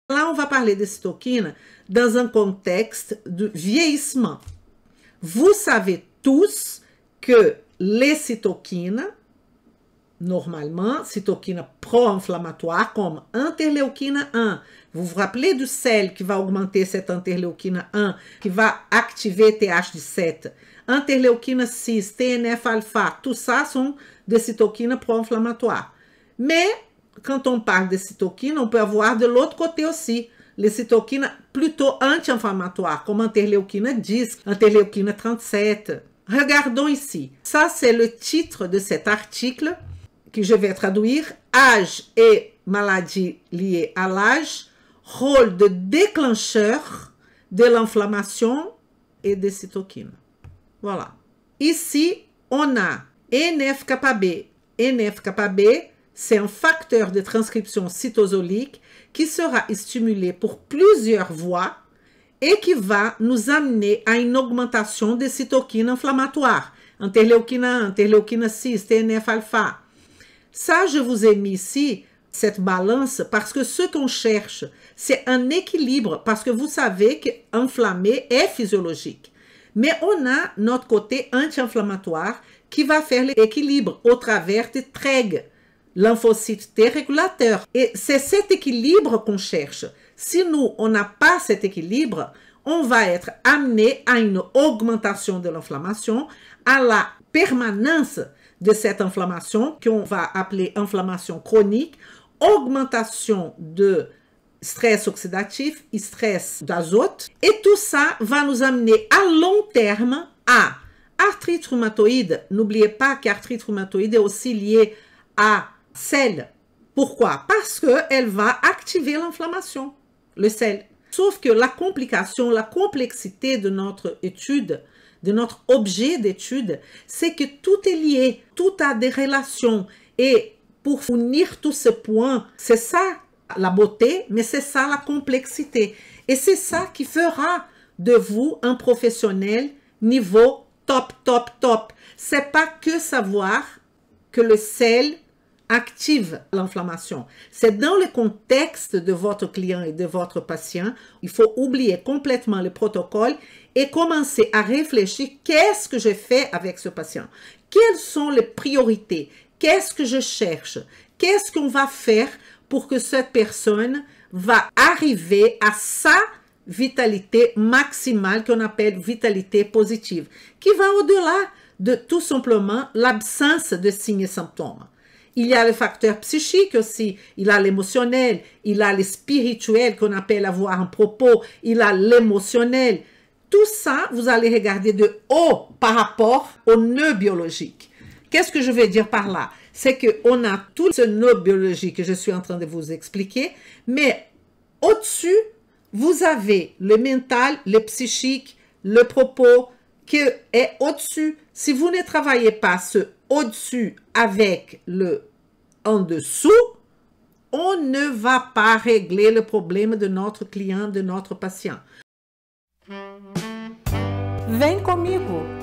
Là, on va parler des cytokines dans un contexte de vieillissement. Vous savez tous que les cytokines, normalement, cytokines pro-inflammatoires comme interléukine 1, vous vous rappelez du sel qui va augmenter cette interléukine 1, qui va activer TH17, interléukine 6, TNF-alpha, tout ça sont des cytokines pro-inflammatoires. Mais quand on parle de cytokines, on peut avoir de l'autre côté aussi les cytokines plutôt anti-inflammatoires, comme interléukine 10, interléukine 37. Regardons ici. Ça, c'est le titre de cet article que je vais traduire. Âge et maladies liées à l'âge, rôle de déclencheur de l'inflammation et des cytokines. Voilà. Ici, on a NF-κB. NF-κB, c'est un facteur de transcription cytosolique qui sera stimulé pour plusieurs voies et qui va nous amener à une augmentation des cytokines inflammatoires. Interléukine 1, interléukine 6, TNF-alpha. Ça, je vous ai mis ici, cette balance, parce que ce qu'on cherche, c'est un équilibre, parce que vous savez qu'inflammer est physiologique. Mais on a notre côté anti-inflammatoire qui va faire l'équilibre au travers des TREG, lymphocytes T régulateurs. Et c'est cet équilibre qu'on cherche. Si nous, on n'a pas cet équilibre, on va être amené à une augmentation de l'inflammation, à la permanence de cette inflammation, qu'on va appeler inflammation chronique, augmentation de stress oxydatif et stress d'azote. Et tout ça va nous amener à long terme à arthrite rhumatoïde. N'oubliez pas qu'arthrite rhumatoïde est aussi liée à sel. Pourquoi? Parce qu'elle va activer l'inflammation, le sel. Sauf que la complication, la complexité de notre étude, de notre objet d'étude, c'est que tout est lié, tout a des relations. Et pour unir tous ces points, c'est ça la beauté, mais c'est ça la complexité. Et c'est ça qui fera de vous un professionnel niveau top, top, top. C'est pas que savoir que le sel active l'inflammation. C'est dans le contexte de votre client et de votre patient. Il faut oublier complètement le protocole et commencer à réfléchir qu'est-ce que je fais avec ce patient? Quelles sont les priorités? Qu'est-ce que je cherche? Qu'est-ce qu'on va faire pour que cette personne va arriver à sa vitalité maximale qu'on appelle vitalité positive, qui va au-delà de tout simplement l'absence de signes et symptômes. Il y a le facteur psychique aussi, il a l'émotionnel, il a le spirituel qu'on appelle avoir un propos, il a l'émotionnel. Tout ça, vous allez regarder de haut par rapport au nœud biologique. Qu'est-ce que je veux dire par là? C'est qu'on a tout ce nœud biologique que je suis en train de vous expliquer, mais au-dessus, vous avez le mental, le psychique, le propos qui est au-dessus. Si vous ne travaillez pas ce au-dessus avec le en dessous, on ne va pas régler le problème de notre client, de notre patient. Vem comigo!